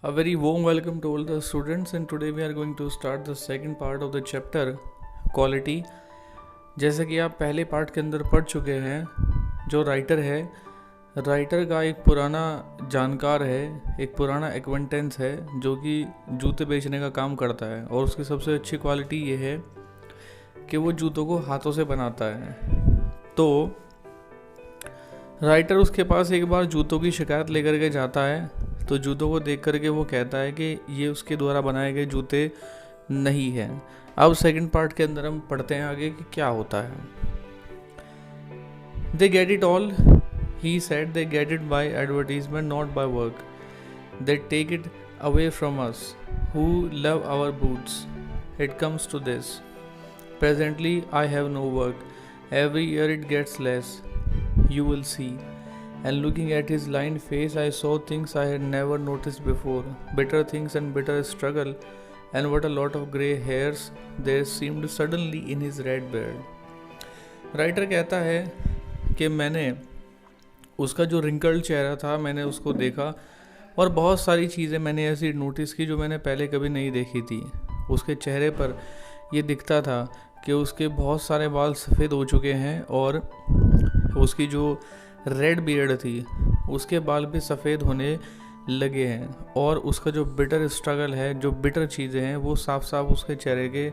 A very warm welcome to all the students, and today we are going to start the second part of the chapter quality. जैसे कि आप पहले part के अंदर पढ़ चुके हैं, जो राइटर का एक पुराना जानकार है, एक पुराना एक्वेंटेंस है जो कि जूते बेचने का काम करता है और उसकी सबसे अच्छी क्वालिटी ये है कि वो जूतों को हाथों से बनाता है। तो राइटर उसके पास एक बार जूतों की शिकायत लेकर के जाता है, तो जूतों को देख करके वो कहता है कि ये उसके द्वारा बनाए गए जूते नहीं हैं। अब सेकंड पार्ट के अंदर हम पढ़ते हैं आगे कि क्या होता है। They get it all, he said, they get it by advertisement not by work, they take it away from us who love our boots, it comes to this, presently I have no work, every year it gets less, you will see. And looking at his lined face, I saw things I had never noticed before, bitter things and bitter struggle, and what a lot of grey hairs there seemed suddenly in his red beard. Writer कहता है कि मैंने उसका जो wrinkled चेहरा था मैंने उसको देखा और बहुत सारी चीज़ें मैंने ऐसी नोटिस की जो मैंने पहले कभी नहीं देखी थी। उसके चेहरे पर यह दिखता था कि उसके बहुत सारे बाल सफ़ेद हो चुके हैं और उसकी जो रेड बियर्ड थी उसके बाल भी सफ़ेद होने लगे हैं और उसका जो बिटर स्ट्रगल है, जो बिटर चीज़ें हैं, वो साफ साफ उसके चेहरे के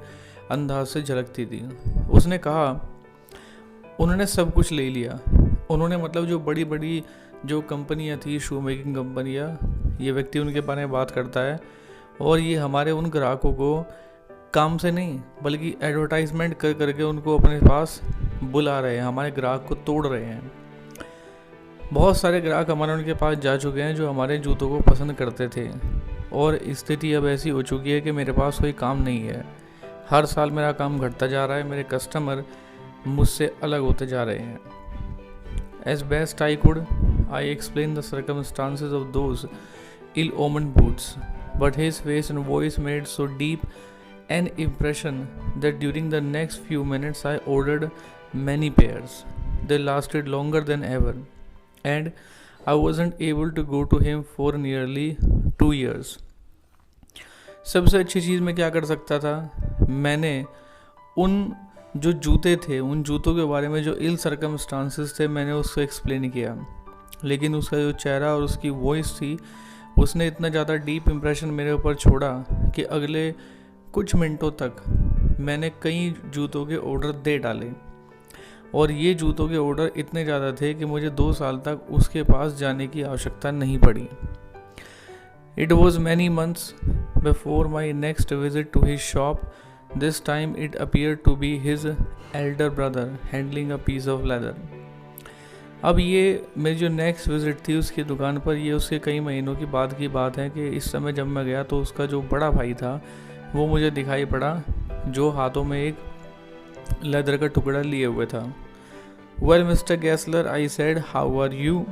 अंदाज से झलकती थी। उसने कहा उन्होंने सब कुछ ले लिया। उन्होंने मतलब जो बड़ी बड़ी जो कंपनियां थी, शू मेकिंग कंपनियां, ये व्यक्ति उनके बारे में बात करता है और ये हमारे उन ग्राहकों को काम से नहीं बल्कि एडवर्टाइजमेंट कर करके उनको अपने पास बुला रहे हैं, हमारे ग्राहक को तोड़ रहे हैं। बहुत सारे ग्राहक हमारे उनके पास जा चुके हैं जो हमारे जूतों को पसंद करते थे और स्थिति अब ऐसी हो चुकी है कि मेरे पास कोई काम नहीं है। हर साल मेरा काम घटता जा रहा है, मेरे कस्टमर मुझसे अलग होते जा रहे हैं। As best I could I explain the circumstances of those ill omened boots, but his face and voice made so deep an impression that during the next few minutes I ordered many pairs. They lasted longer than ever, and I wasn't able to go to him for nearly 2 years. सबसे अच्छी चीज़ मैं क्या कर सकता था, मैंने उन जो जूते थे, उन जूतों के बारे में जो इल सर्कमस्टांसेस थे, मैंने उसको एक्सप्लेन किया, लेकिन उसका जो चेहरा और उसकी वॉइस थी उसने इतना ज़्यादा डीप इम्प्रेशन मेरे ऊपर छोड़ा कि अगले कुछ मिनटों तक मैंने कई जूतों के ऑर्डर दे डाले और ये जूतों के ऑर्डर इतने ज़्यादा थे कि मुझे 2 साल तक उसके पास जाने की आवश्यकता नहीं पड़ी। It was many months before my next visit to his shop, this time it appear to be his elder brother handling a piece of leather. अब ये मेरी जो नेक्स्ट विज़िट थी उसकी दुकान पर, ये उसके कई महीनों की बाद की बात है कि इस समय जब मैं गया तो उसका जो बड़ा भाई था वो मुझे दिखाई पड़ा जो हाथों में एक लेदर का टुकड़ा लिए हुए था। Well mister Gessler, I said, how are you?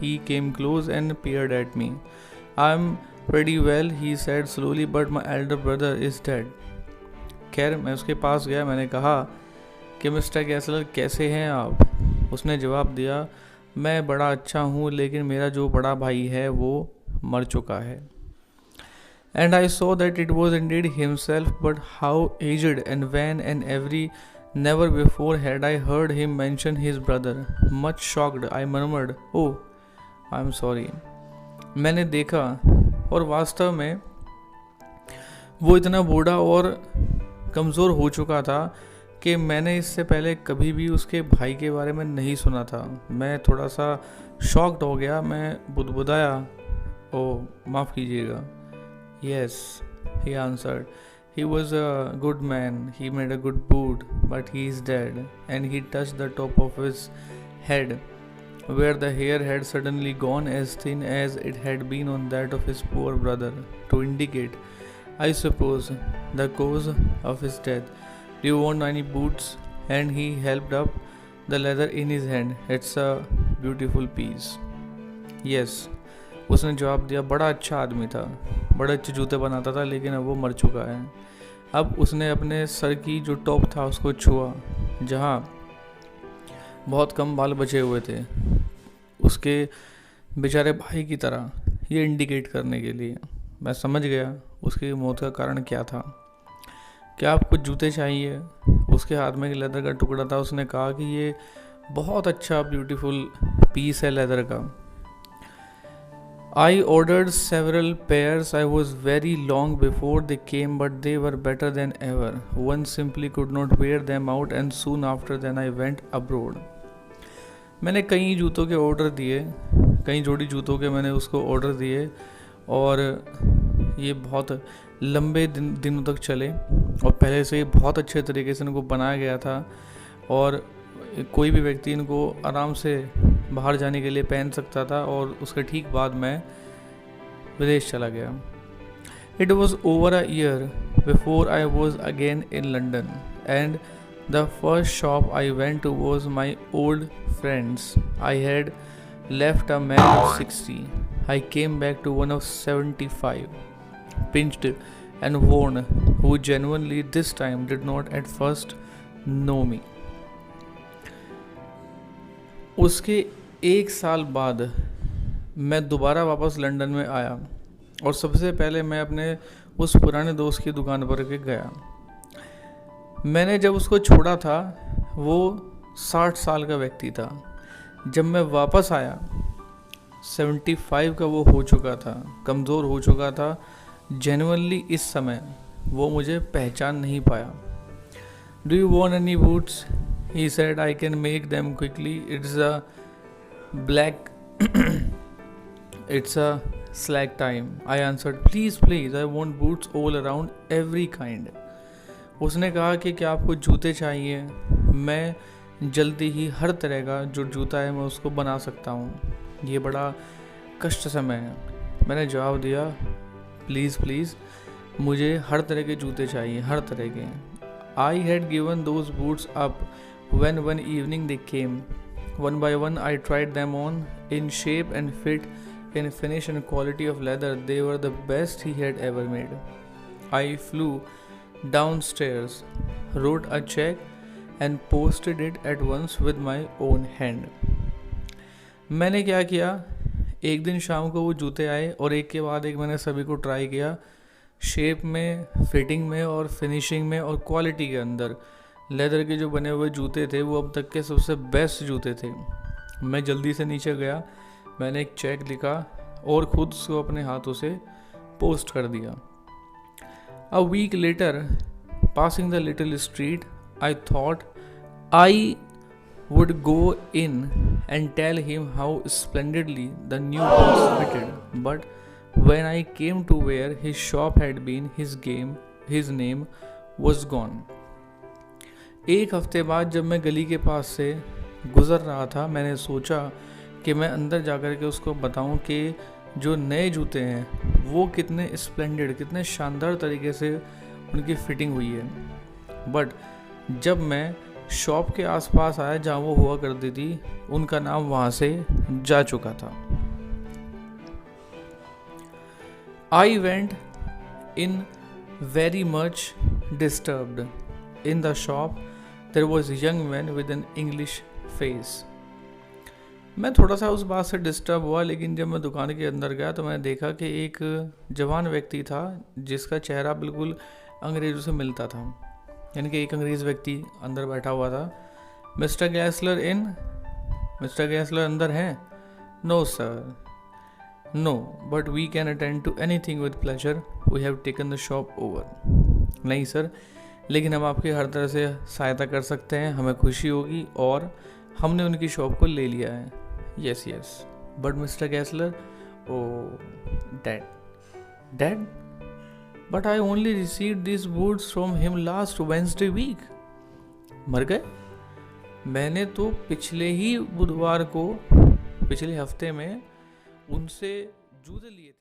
He came close and peered at me. I am pretty well, he said slowly, but my elder brother is dead. खैर मैं उसके पास गया, मैंने कहा कि मिस्टर गैसलर कैसे हैं आप? उसने जवाब दिया, मैं बड़ा अच्छा हूँ लेकिन मेरा जो बड़ा भाई है वो मर चुका है। And I saw that it was indeed himself, but how aged and wan and every. Never before had I heard him mention his brother. Much shocked, I murmured, "Oh, I'm sorry." मैंने देखा और वास्तव में वो इतना बूढ़ा और कमज़ोर हो चुका था कि मैंने इससे पहले कभी भी उसके भाई के बारे में नहीं सुना था। मैं थोड़ा सा शॉक्ड हो गया, मैं बुदबुदाया, ओह माफ़ कीजिएगा। Yes, he answered. He was a good man. He made a good boot, but he is dead. And he touched the top of his head, where the hair had suddenly gone as thin as it had been on that of his poor brother, to indicate, I suppose, the cause of his death. Do you want any boots? And he held up the leather in his hand. It's a beautiful piece. Yes. उसने जवाब दिया, बड़ा अच्छा आदमी था, बड़े अच्छे जूते बनाता था, लेकिन अब वो मर चुका है। अब उसने अपने सर की जो टॉप था उसको छुआ जहाँ बहुत कम बाल बचे हुए थे, उसके बेचारे भाई की तरह, ये इंडिकेट करने के लिए। मैं समझ गया उसकी मौत का कारण क्या था। क्या आपको जूते चाहिए? उसके हाथ में एक लेदर का टुकड़ा था। उसने कहा कि ये बहुत अच्छा ब्यूटीफुल पीस है लेदर का। I ordered several pairs. I was very long before they came, but they were better than ever. One simply could not wear them out, and soon after then I went abroad. मैंने कई जूतों के order दिए, कई जोड़ी जूतों के मैंने उसको ऑर्डर दिए और ये बहुत लंबे दिनों तक चले और पहले से ही बहुत अच्छे तरीके से इनको बनाया गया था और कोई भी व्यक्ति इनको आराम से बाहर जाने के लिए पहन सकता था। और उसके ठीक बाद मैं विदेश चला गया। It was over a year before I was again in London and the first shop I went to was my old friends. I had left a man of 60. I came back to one of 75, pinched and worn, who genuinely this time did not at first know me. उसके 1 साल बाद मैं दोबारा वापस London में आया और सबसे पहले मैं अपने उस पुराने दोस्त की दुकान पर के गया। मैंने जब उसको छोड़ा था वो 60 साल का व्यक्ति था। जब मैं वापस आया 75 का वो हो चुका था, कमज़ोर हो चुका था। जेन्युइनली इस समय वो मुझे पहचान नहीं पाया। Do you want any boots? He said I can make them quickly. It's a black it's a slack time. I answered please please I want boots all around every kind. उसने कहा कि क्या आपको जूते चाहिए? मैं जल्दी ही हर तरह का जो जूता है मैं उसको बना सकता हूँ। ये बड़ा कष्ट समय है। मैंने जवाब दिया प्लीज़ प्लीज़ मुझे हर तरह के जूते चाहिए, हर तरह के। I had given those boots up when one evening they came. One by one I tried them on in shape and fit, in finish and quality of leather. They were the best he had ever made. Eye flu downstairs, wrote a check and posted it at once with my own hand. मैंने क्या किया, एक दिन शाम को वो जूते आए और एक के बाद एक मैंने सभी को ट्राई किया, शेप में, फिटिंग में और फिनिशिंग में और क्वालिटी के अंदर। लेदर के जो बने हुए जूते थे वो अब तक के सबसे बेस्ट जूते थे। मैं जल्दी से नीचे गया, मैंने एक चेक लिखा और ख़ुद उसको अपने हाथों से पोस्ट कर दिया। A week later, passing the little street, I thought I would go in and tell him how splendidly the new boots fitted. But when I came to where his shop had been, his name was gone. एक हफ्ते बाद जब मैं गली के पास से गुजर रहा था, मैंने सोचा कि मैं अंदर जाकर के उसको बताऊं कि जो नए जूते हैं वो कितने स्प्लेंडेड, कितने शानदार तरीके से उनकी फिटिंग हुई है। बट जब मैं शॉप के आसपास आया जहाँ वो हुआ करती थी, उनका नाम वहाँ से जा चुका था। I went in very much disturbed. In the shop there was young man with an English face. मैं थोड़ा सा उस बात से डिस्टर्ब हुआ, लेकिन जब मैं दुकान के अंदर गया तो मैंने देखा कि एक जवान व्यक्ति था जिसका चेहरा बिल्कुल अंग्रेज़ों से मिलता था, यानी कि एक अंग्रेज़ व्यक्ति अंदर बैठा हुआ था। मिस्टर गैसलर इन? मिस्टर गैसलर अंदर हैं? No sir, no, but we can attend to anything with pleasure. We have taken the shop over. नहीं सर, लेकिन हम आपकी हर तरह से सहायता कर सकते हैं, हमें खुशी होगी और हमने उनकी शॉप को ले लिया है. Yes yes, but mister Gessler, oh dead. But I only received these boots from him last Wednesday week. मर गए? मैंने तो पिछले ही बुधवार को, पिछले हफ्ते में उनसे जूते लिए थे.